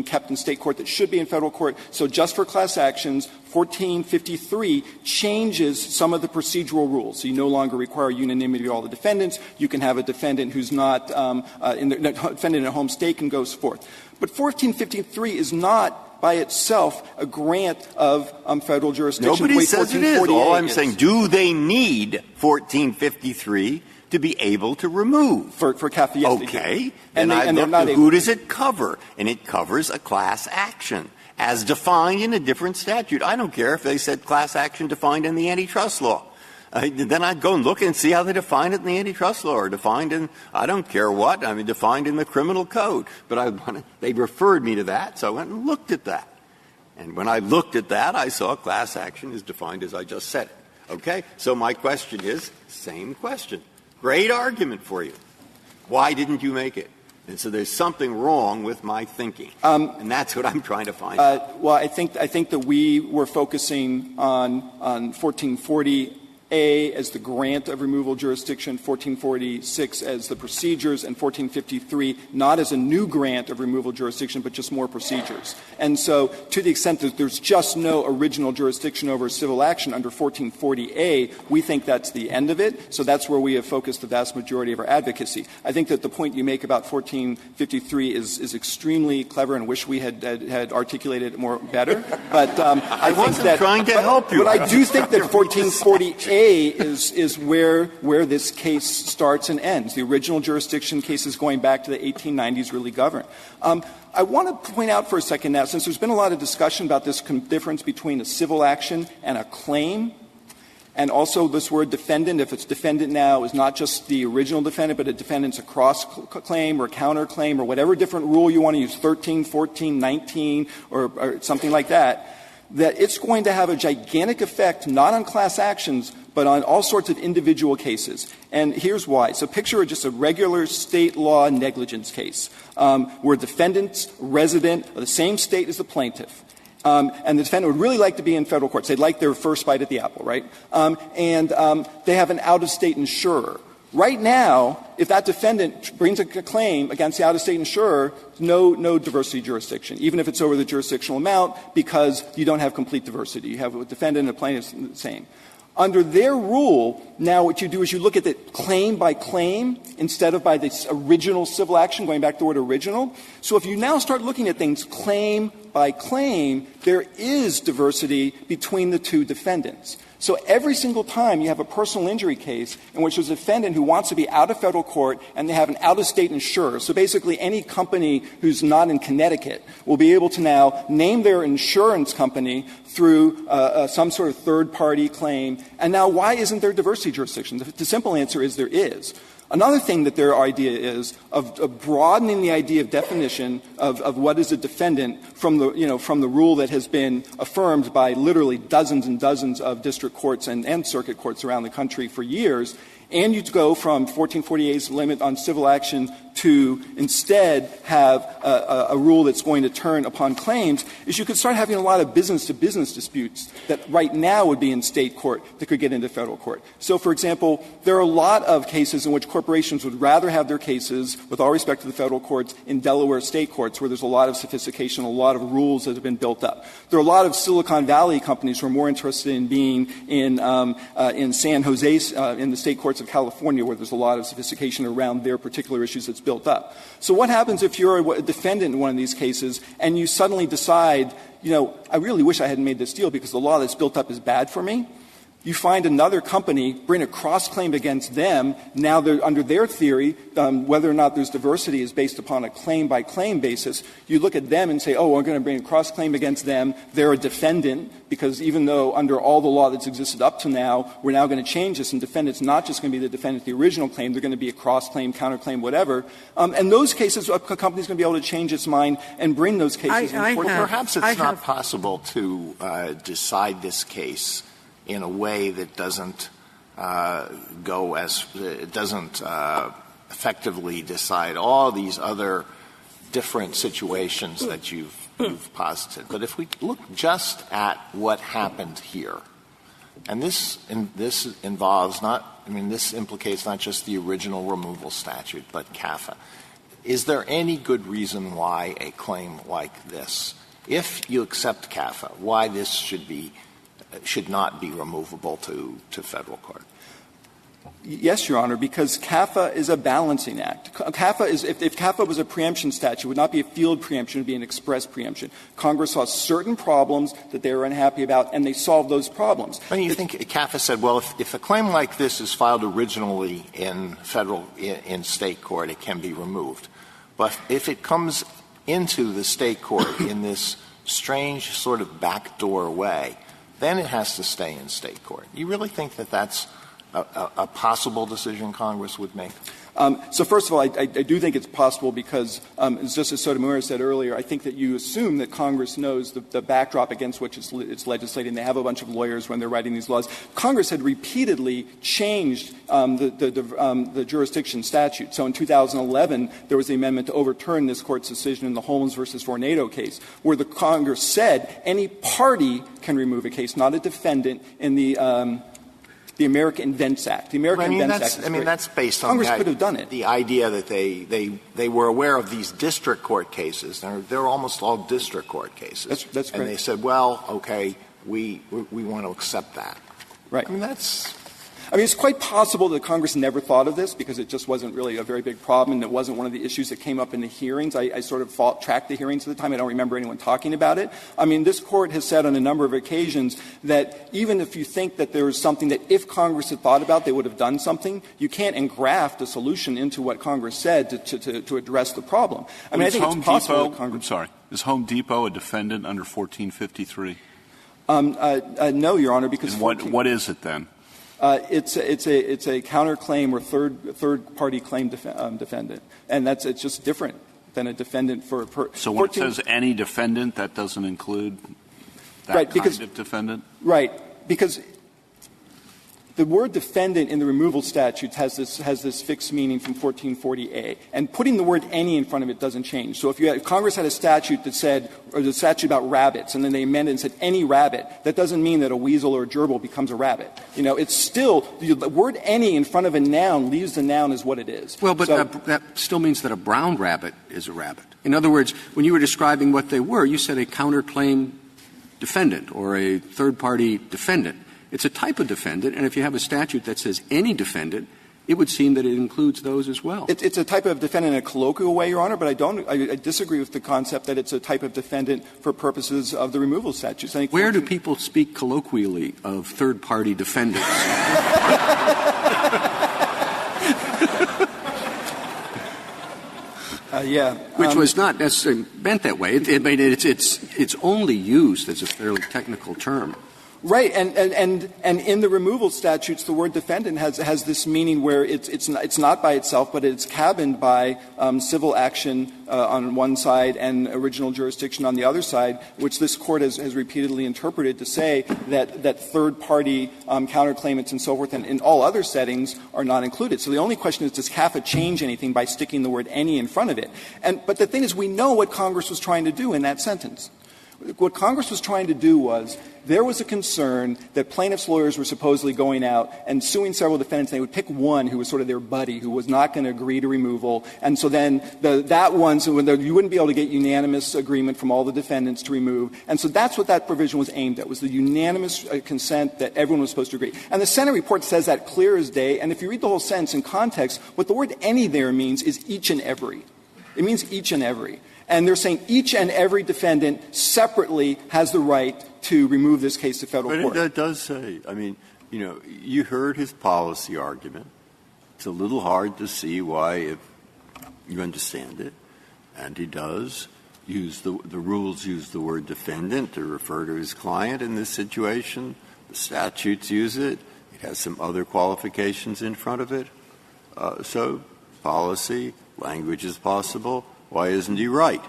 kept in state court that should be in federal court. So just for class actions, 1453 changes some of the procedural rules. So you no longer require unanimity of all the defendants. You can have a defendant who's not defendant in a home state and goes forth. But 1453 is not by itself a grant of federal jurisdiction. Nobody says it is. All I'm saying, do they need 1453 to be able to remove? For CAFA, yes. Okay. And they're not able. Who does it cover? And it covers a class action as defined in a different statute. I don't care if they said class action defined in the antitrust law. Then I'd go and look and see how they define it in the antitrust law or defined in, I don't care what, defined in the criminal code. But they referred me to that, so I went and looked at that. And when I looked at that, I saw class action is defined as I just said it. Okay? So my question is, same question. Great argument for you. Why didn't you make it? And so there's something wrong with my thinking. And that's what I'm trying to find out. Well, I think that we were focusing on 1440A as the grant of removal jurisdiction, 1446 as the procedures, and 1453 not as a new grant of removal jurisdiction, but just more procedures. And so to the extent that there's just no original jurisdiction over civil action under 1440A, we think that's the end of it. So that's where we have focused the vast majority of our advocacy. I think that the point you make about 1453 is extremely clever and wish we had articulated it more better. But I wasn't trying to help you. But I do think that 1440A is where this case starts and ends. The original jurisdiction cases going back to the 1890s really govern. I want to point out for a second now, since there's been a lot of discussion about this difference between a civil action and a claim, and also this word defendant, if it's defendant now, is not just the original defendant, but a defendant's a cross-claim or counterclaim or whatever different rule you want to use, 13, 14, 19, or something like that, that it's going to have a gigantic effect not on class actions, but on all sorts of individual cases. And here's why. So picture just a regular state law negligence case where defendant's resident of the same state as the plaintiff. And the defendant would really like to be in federal courts. They'd like their first bite at the apple, right? And they have an out-of-state insurer Right now, if that defendant brings a claim against the out-of-state insurer, no diversity jurisdiction, even if it's over the jurisdictional amount, because you don't have complete diversity. You have a defendant and a plaintiff the same. Under their rule, now what you do is you look at it claim by claim instead of by the original civil action, going back to the word original. So if you now start looking at things claim by claim, there is diversity between the two defendants. So every single time you have a personal injury case in which there's a defendant who wants to be out of federal court and they have an out-of-state insurer, so basically any company who's not in Connecticut will be able to now name their insurance company through some sort of third-party claim. And now why isn't there diversity jurisdiction? The simple answer is there is. Another thing that their idea is of broadening the idea of definition of what is a defendant from the rule that has been affirmed by literally dozens and dozens of district courts and circuit courts around the country for years, and you go from 1448's limit on civil action to instead have a rule that's going to turn upon claims, is you could start having a lot of business-to-business disputes that right now would be in state court that could get into federal court. So, for example, there are a lot of cases in which corporations would rather have their cases, with all respect to the federal courts, in Delaware state courts, where there's a lot of sophistication, a lot of rules that have been built up. There are a lot of Silicon Valley companies who are more interested in being in San Jose, in the state courts of California, where there's a lot of sophistication around their particular issues that's built up. So what happens if you're a defendant in one of these cases and you suddenly decide, I really wish I hadn't made this deal because the law that's built up is bad for me? You find another company, bring a cross-claim against them. Now, under their theory, whether or not there's diversity is based upon a claim-by-claim basis. You look at them and say, oh, we're going to bring a cross-claim against them. They're a defendant, because even though under all the law that's existed up to now, we're now going to change this, and defendant's not just going to be the defendant of the original claim. They're going to be a cross-claim, counterclaim, whatever. And those cases, a company's going to be able to change its mind and bring those cases in court. Perhaps it's not possible to decide this case in a way that doesn't effectively decide all these other different situations that you've posited. But if we look just at what happened here, and this involves this implicates not just the original removal statute, but CAFA. Is there any good reason why a claim like this, if you accept CAFA, why this should not be removable to federal court? Yes, Your Honor, because CAFA is a balancing act. CAFA is, if CAFA was a preemption statute, it would not be a field preemption, it would be an express preemption. Congress saw certain problems that they were unhappy about, and they solved those problems. And you think CAFA said, well, if a claim like this is filed originally in in state court, it can be removed. But if it comes into the state court in this strange sort of backdoor way, then it has to stay in state court. You really think that that's a possible decision Congress would make? So first of all, I do think it's possible because, as Justice Sotomayor said earlier, I think that you assume that Congress knows the backdrop against which it's legislating. They have a bunch of lawyers when they're writing these laws. Congress had repeatedly changed the jurisdiction statute. So in 2011, there was the amendment to overturn this Court's decision in the Holmes versus Vornado case, where the Congress said any party can remove a case, not a defendant, in the American Invents Act. The American Invents Act is great. That's based on Congress could have done it. The idea that they were aware of these district court cases. They're almost all district court cases. That's correct. And they said, well, okay, we want to accept that. Right. It's quite possible that Congress never thought of this because it just wasn't really a very big problem and it wasn't one of the issues that came up in the hearings. I sort of tracked the hearings at the time. I don't remember anyone talking about it. This Court has said on a number of occasions that even if you think that there is something that if Congress had thought about, they would have done something, you can't engraft a solution into what Congress said to address the problem. I think it's possible that Congress... I'm sorry. Is Home Depot a defendant under 1453? No, Your Honor, because... What is it then? It's a counterclaim or third party claim defendant, and it's just different than a defendant for. So when it says any defendant, that doesn't include that kind of defendant, right? Because The word defendant in the removal statutes has this fixed meaning from 1440A. And putting the word any in front of it doesn't change. So if Congress had a statute that said, or the statute about rabbits, and then they amended and said any rabbit, that doesn't mean that a weasel or a gerbil becomes a rabbit. It's still, the word any in front of a noun leaves the noun as what it is. Well, but that still means that a brown rabbit is a rabbit. In other words, when you were describing what they were, you said a counterclaim defendant or a third-party defendant. It's a type of defendant, and if you have a statute that says any defendant, it would seem that it includes those as well. It's a type of defendant in a colloquial way, Your Honor, but I disagree with the concept that it's a type of defendant for purposes of the removal statutes. Where do people speak colloquially of third-party defendants? Which was not necessarily meant that way. It's only used as a fairly technical term. Right, and in the removal statutes, the word defendant has this meaning where it's not by itself, but it's cabined by civil action on one side and original jurisdiction on the other side, which this Court has repeatedly interpreted to say that third-party counterclaimants and so forth and in all other settings are not included. So the only question is, does CAFA change anything by sticking the word any in front of it? But the thing is, we know what Congress was trying to do in that sentence. What Congress was trying to do was, there was a concern that plaintiffs' lawyers were supposedly going out and suing several defendants, and they would pick one who was sort of their buddy, who was not going to agree to removal. And so then that one, so you wouldn't be able to get unanimous agreement from all the defendants to remove. And so that's what that provision was aimed at, was the unanimous consent that everyone was supposed to agree. And the Senate report says that clear as day. And if you read the whole sentence in context, what the word any there means is each and every. It means each and every. And they're saying each and every defendant separately has the right to remove this case to federal court. But it does say, you heard his policy argument. It's a little hard to see why, if you understand it, and he does use the rules use the word defendant to refer to his client in this situation. The statutes use it. It has some other qualifications in front of it. So policy, language is possible. Why isn't he right?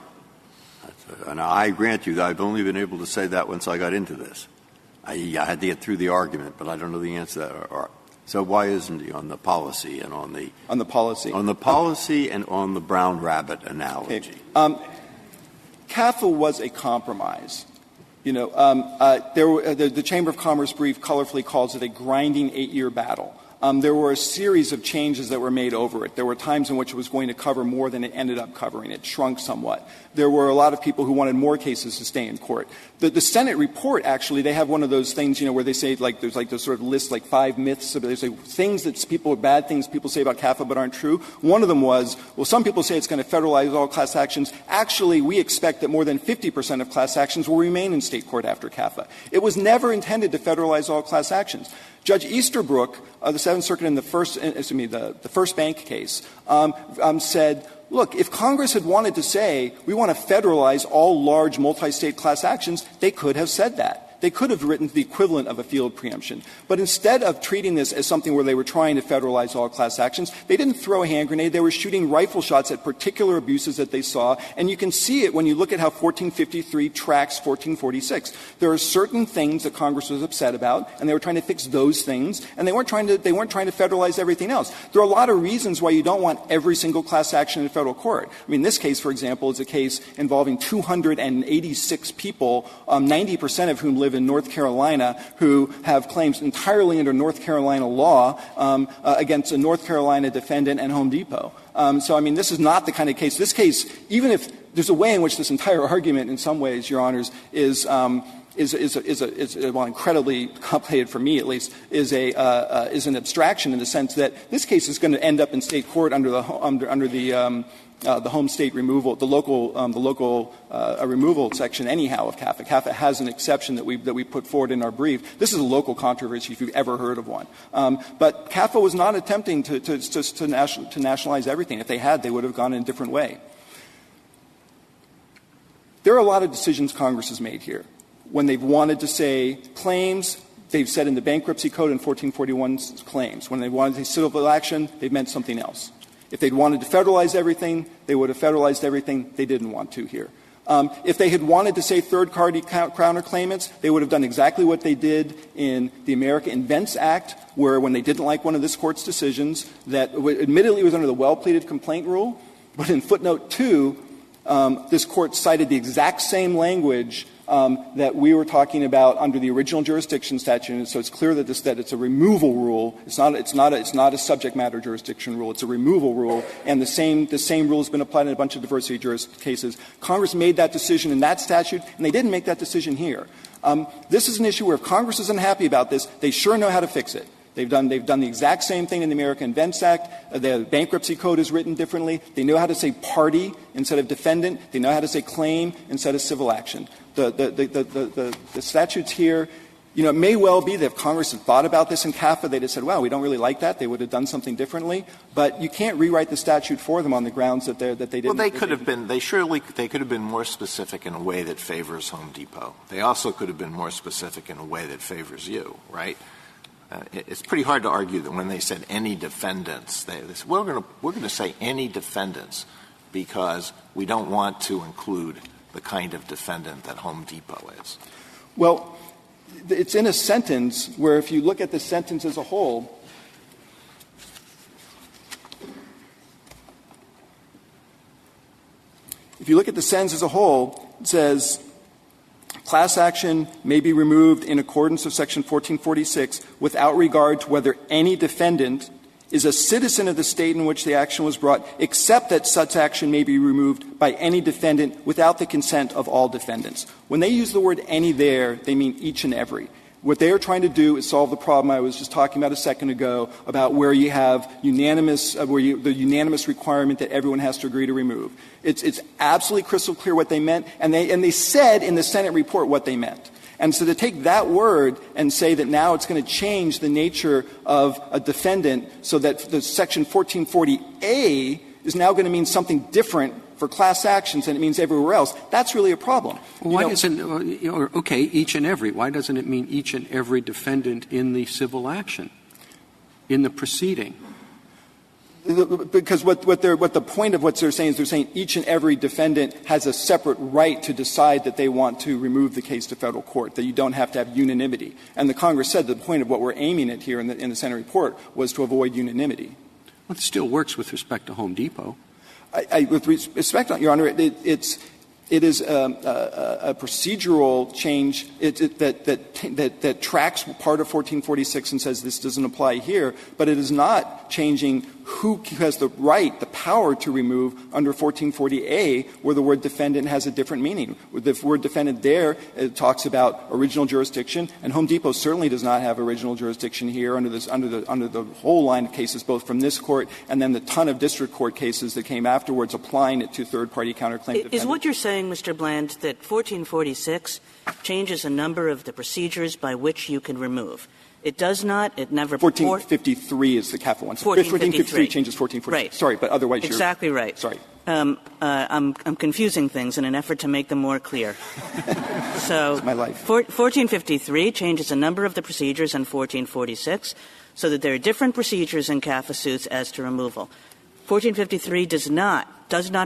And I grant you that I've only been able to say that once I got into this. I had to get through the argument, but I don't know the answer to that. So why isn't he on the policy and on the policy? On the policy and on the brown rabbit analogy. Okay. CAFA was a compromise. The Chamber of Commerce brief colorfully calls it a grinding 8-year battle. There were a series of changes that were made over it. There were times in which it was going to cover more than it ended up covering. It shrunk somewhat. There were a lot of people who wanted more cases to stay in court. The Senate report, actually, they have one of those things, where they say, there's those sort of lists, 5 myths. They say things that bad things people say about CAFA but aren't true. One of them was, some people say it's going to federalize all class actions. Actually, we expect that more than 50% of class actions will remain in state court after CAFA. It was never intended to federalize all class actions. Judge Easterbrook, the Seventh Circuit in the first bank case, said, look, if Congress had wanted to say we want to federalize all large multi-state class actions, they could have said that. They could have written the equivalent of a field preemption. But instead of treating this as something where they were trying to federalize all class actions, they didn't throw a hand grenade. They were shooting rifle shots at particular abuses that they saw. And you can see it when you look at how 1453 tracks 1446. There are certain things that Congress was upset about, and they were trying to fix those things, and they weren't trying to federalize everything else. There are a lot of reasons why you don't want every single class action in federal court. This case, for example, is a case involving 286 people, 90% of whom live in North Carolina, who have claims entirely under North Carolina law against a North Carolina defendant and Home Depot. This is not the kind of case. This case, even if there's a way in which this entire argument, in some ways, Your Honors, is incredibly complicated for me, at least, is an abstraction in the sense that this case is going to end up in state court under the home state removal, the local removal section anyhow of CAFA. CAFA has an exception that we put forward in our brief. This is a local controversy if you've ever heard of one. But CAFA was not attempting to nationalize everything. If they had, they would have gone in a different way. There are a lot of decisions Congress has made here. When they've wanted to say claims, they've said in the Bankruptcy Code in 1441 claims. When they wanted to say civil action, they've meant something else. If they'd wanted to federalize everything, they would have federalized everything. They didn't want to here. If they had wanted to say third-party counterclaimants, they would have done exactly what they did in the America Invents Act, where when they didn't like one of this Court's decisions, that admittedly was under the well-pleaded complaint rule, but in footnote 2, this Court cited the exact same language that we were talking about under the original jurisdiction statute. And so it's clear that it's a removal rule. It's not a subject matter jurisdiction rule. It's a removal rule. And the same rule has been applied in a bunch of diversity cases. Congress made that decision in that statute, and they didn't make that decision here. This is an issue where if Congress is unhappy about this, they sure know how to fix it. They've done the exact same thing in the America Invents Act. The bankruptcy code is written differently. They know how to say party instead of defendant. They know how to say claim instead of civil action. The statutes here, it may well be that if Congress had thought about this in CAFA, they'd have said, well, we don't really like that. They would have done something differently. But you can't rewrite the statute for them on the grounds that they didn't. Well, they could have been more specific in a way that favors Home Depot. They also could have been more specific in a way that favors you, right? It's pretty hard to argue that when they said any defendants, they said, we're going to say any defendants because we don't want to include the kind of defendant that Home Depot is. Well, it's in a sentence where if you look at the sentence as a whole, it says, class action may be removed in accordance with Section 1446 without regard to whether any defendant is a citizen of the state in which the action was brought, except that such action may be removed by any defendant without the consent of all defendants. When they use the word any there, they mean each and every. What they are trying to do is solve the problem I was just talking about a second ago about where you have the unanimous requirement that everyone has to agree to remove. It's absolutely crystal clear what they meant, and they said in the Senate report what they meant. And so to take that word and say that now it's going to change the nature of a defendant so that the Section 1440A is now going to mean something different for class actions than it means everywhere else, that's really a problem. Why doesn't each and every? Why doesn't it mean each and every defendant in the civil action, in the proceeding? Because what the point of what they're saying is they're saying each and every defendant has a separate right to decide that they want to remove the case to federal court, that you don't have to have unanimity. And the Congress said the point of what we're aiming at here in the Senate report was to avoid unanimity. Well, it still works with respect to Home Depot. With respect, Your Honor, it is a procedural change that tracks part of 1446 and says this doesn't apply here, but it is not changing who has the right, the power to remove under 1440A, where the word defendant has a different meaning. The word defendant there, it talks about original jurisdiction, and Home Depot certainly does not have original jurisdiction here under the whole line of cases, both from this court and then the ton of district court cases that came afterwards applying it to third-party counterclaim defendants. Is what you're saying, Mr. Bland, that 1446 changes a number of the procedures by which you can remove? It does not. It never. 1453 is the CAFA one. 1453 changes 1446. Right. Sorry, but otherwise you're exactly right. Sorry. I'm confusing things in an effort to make them more clear. So it's my life. 1453 changes a number of the procedures in 1446 so that there are different procedures in CAFA suits as to removal. 1453 does not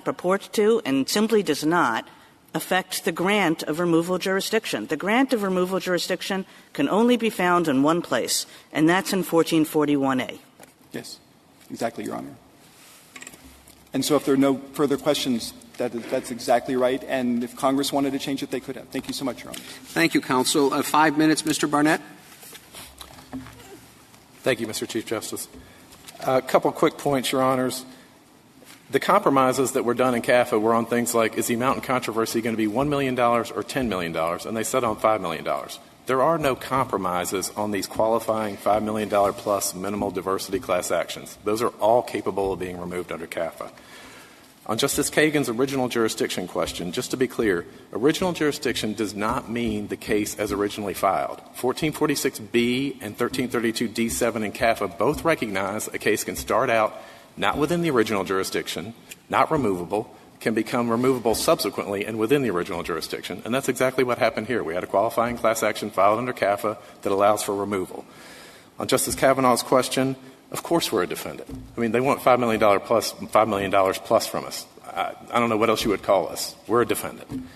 purport to and simply does not affect the grant of removal jurisdiction. The grant of removal jurisdiction can only be found in one place, and that's in 1441A. Yes, exactly, Your Honor. And so if there are no further questions, that's exactly right. And if Congress wanted to change it, they could have. Thank you so much, Your Honor. Thank you, counsel. 5 minutes, Mr. Barnett. Thank you, Mr. Chief Justice. A couple quick points, Your Honors. The compromises that were done in CAFA were on things like, is the amount in controversy going to be $1 million or $10 million? And they settled on $5 million. There are no compromises on these qualifying $5 million plus minimal diversity class actions. Those are all capable of being removed under CAFA. On Justice Kagan's original jurisdiction question, just to be clear, original jurisdiction does not mean the case as originally filed. 1446B and 1332D7 in CAFA both recognize a case can start out not within the original jurisdiction, not removable, can become removable subsequently and within the original jurisdiction. And that's exactly what happened here. We had a qualifying class action filed under CAFA that allows for removal. On Justice Kavanaugh's question, of course we're a defendant. I mean, they want $5 million plus from us. I don't know what else you would call us. We're a defendant.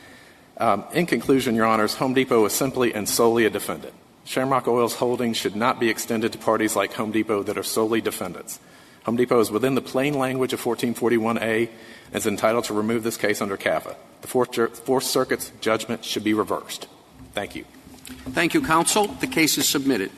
In conclusion, Your Honors, Home Depot is simply and solely a defendant. Shamrock Oil's holdings should not be extended to parties like Home Depot that are solely defendants. Home Depot is within the plain language of 1441A and is entitled to remove this case under CAFA. The Fourth Circuit's judgment should be reversed. Thank you. Thank you, counsel. The case is submitted.